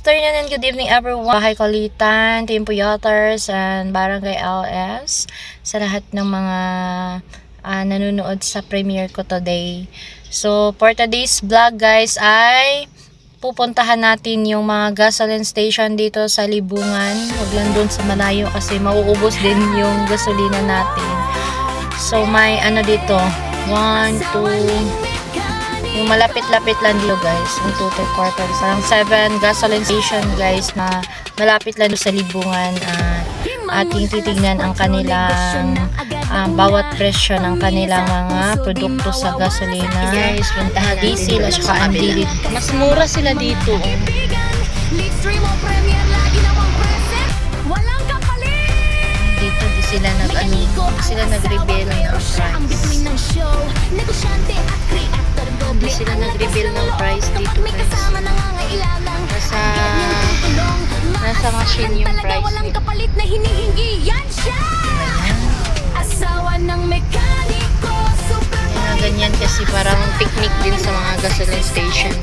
afternoon and good evening everyone. Bahay Kulitan, Team Puyaters, and Barangay LS. Sa lahat ng mga nanonood sa premiere ko today. So, for today's vlog guys ay pupuntahan natin yung mga gasoline station dito sa Libungan. Huwag lang doon sa malayo kasi mauubos din yung gasolina natin. So, may dito. 1, 2... yung malapit-lapit lang dito guys, yung 2, 3 quarters. Sarang 7 gasoline station guys na malapit lang sa Libungan. Ating titignan ang kanilang bawat presyo ng kanilang mga produkto sa gasolina. Guys, puntahan natin diesel at saka unleaded. Mas mura sila dito. Dito di sila nag-reveal ng price. Hindi sila nag-reveal ng price dito guys. Nasa machine yung price nila. Kaya ganyan kasi parang technique din sa mga gasoline station.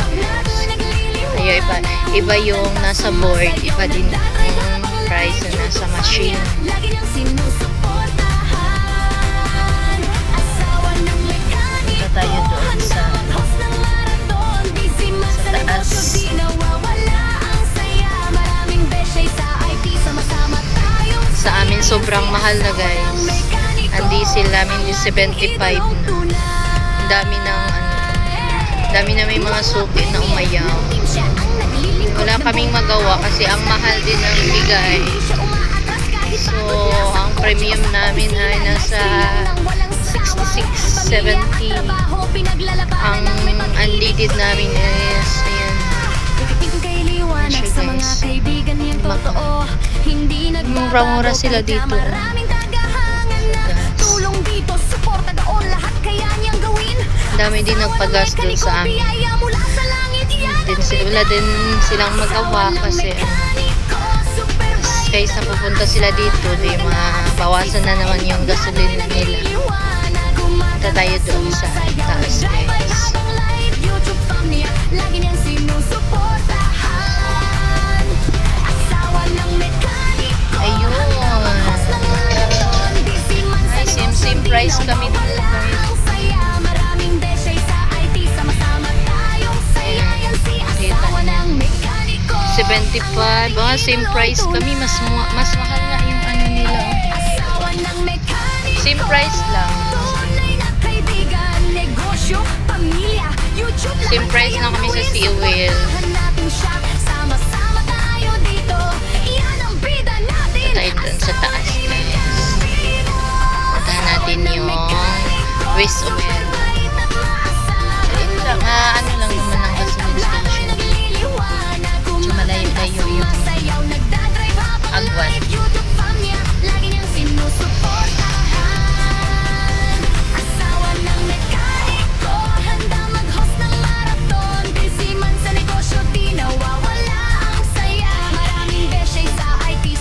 Ay, iba yung nasa board, iba din yung price na nasa machine. Punta tayo doon sa taas. Sa amin sobrang mahal na guys. Ang diesel namin is 75 na. Dami na may mga suki na umayaw. Wala kaming magawa kasi ang mahal din ng bigay. So, ang premium namin ay nasa 66, 70. Ang unleaded namin is ayan. Siya guys. Mura-mura sila dito. Dami din nagpagas doon sa amin. Wala din silang magawa kasi kaysa pupunta sila dito, di mabawasan na naman yung gasolina nila. Punta tayo doon sa taas guys. Ayun. Ay, same price kami dito guys. 75, mga same price kami, mas mahal na yung nila. Same price lang. Same price lang kami sa Sea Wheel. Tayo dun sa taas guys. Puntahan natin yung West Oil. Ano lang naman ang gasoline station. Malayo-layo yung Agwan.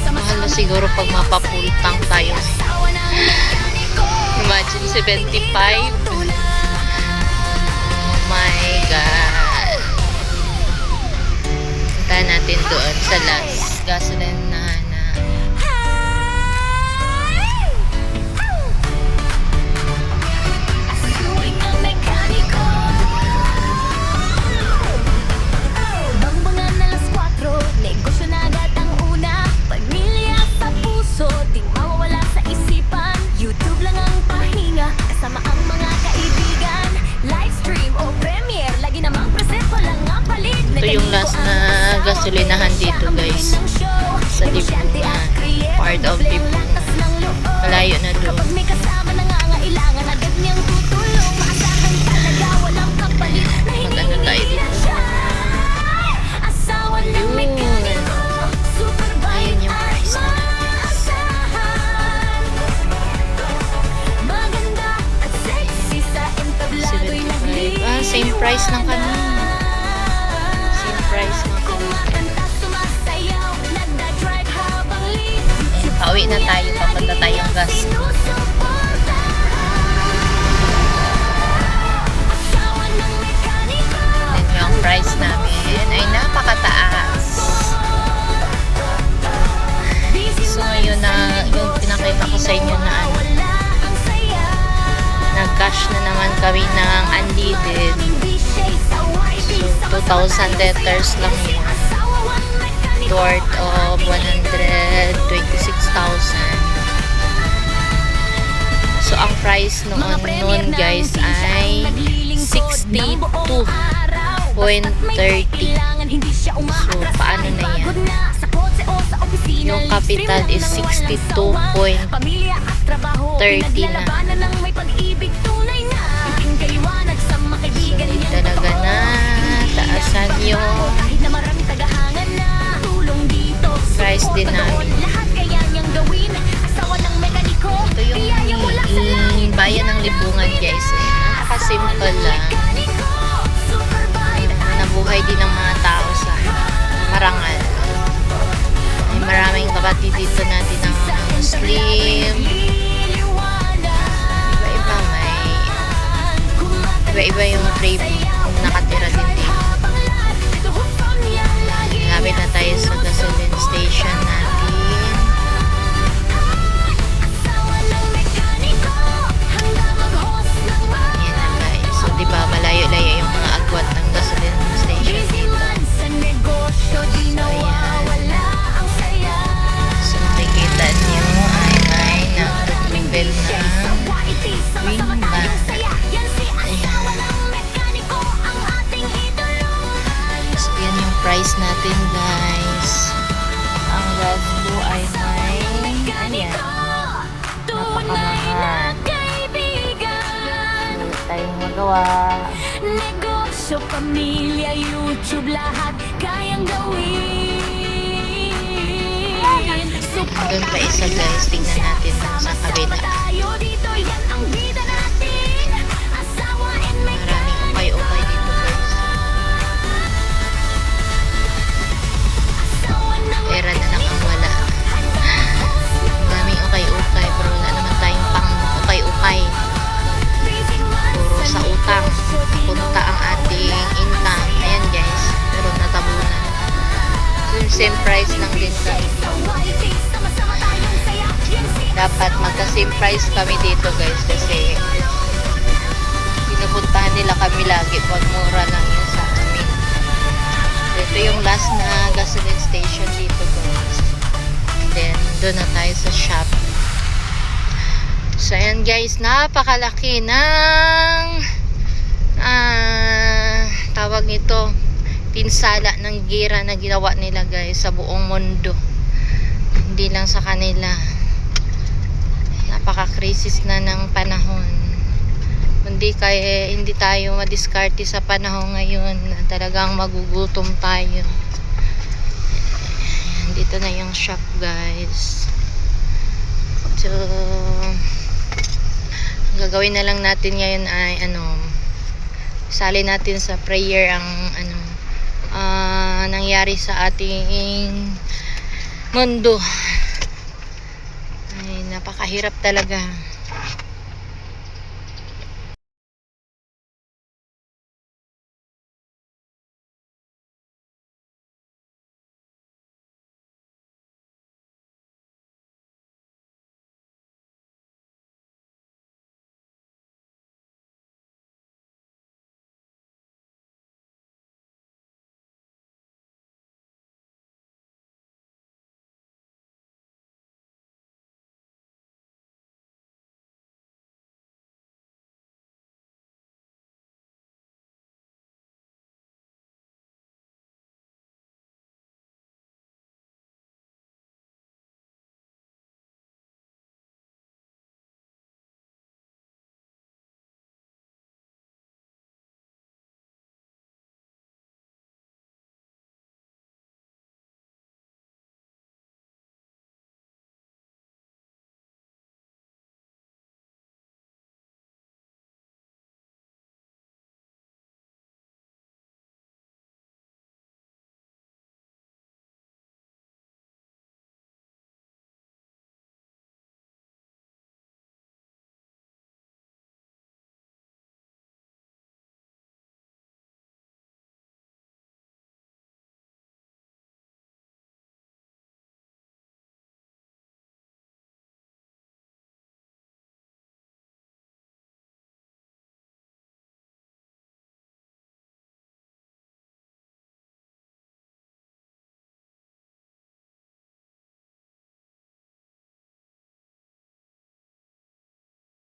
Mahal na siguro pag mapapultang tayo. Imagine 75. Oh my God. Punta natin doon sa last gasoline na yung last na gasolinahan dito guys sa Libungan, part of Libungan. Malayo na doon. Maganda tayo dito. Ayun yung price na guys. 75. Same price lang kanina. Price ng pauwi na tayo, papunta tayong gas. kami ng unleaded. So, 2,000 liters lang yun. Worth of 126,000. So, ang price noon guys ay 62.30. So, paano na yan? Yung capital is 62.30 na. So, hindi talaga na taasan yung price din namin. Ito yung bayan ng Libungan guys. Napaka-simple lang. Nabuhay din ng mga tao sa Marangal. May maraming kapatid dito natin ng Muslim. Iba-iba yung tribe nakatira din dito. Lapit na tayo sa gasoline station natin. Yan na guys. So diba malayo-layo yung mga agwat ng gasoline station dito. So ayan. So nakikita nyo ay may nag-reveal na wing band. So yan yung price natin guys. Ang gas blue ay may ayan. Napakamahal. Wala tayong magawa. Negosyo, pamilya, YouTube, lahat kayang gawin. Doon pa isa guys, tingnan natin sa kabila. Maraming ukay-ukay dito guys. Pera na lang ang wala. Daming ukay-ukay pero wala naman tayong pang ukay-ukay. Puro sa utang punta ang ating income. Ayan guys, pero natabunan. So, same price lang din guys. Dapat magka-same price kami dito guys kasi pinupuntahan nila kami lagi pag mura lang yun sa amin. Ito yung last na gasoline station dito guys. Then doon na tayo sa shop. So ayan guys, napakalaki ng tawag nito, pinsala ng gira na ginawa nila guys sa buong mundo. Hindi lang sa kanila. Napaka-krisis na ng panahon. Hindi tayo madiskarte sa panahon ngayon na talagang magugutom tayo. Dito na yung shop guys. So gagawin na lang natin ngayon ay sali natin sa prayer ang nangyari sa ating mundo. Ay napakahirap talaga.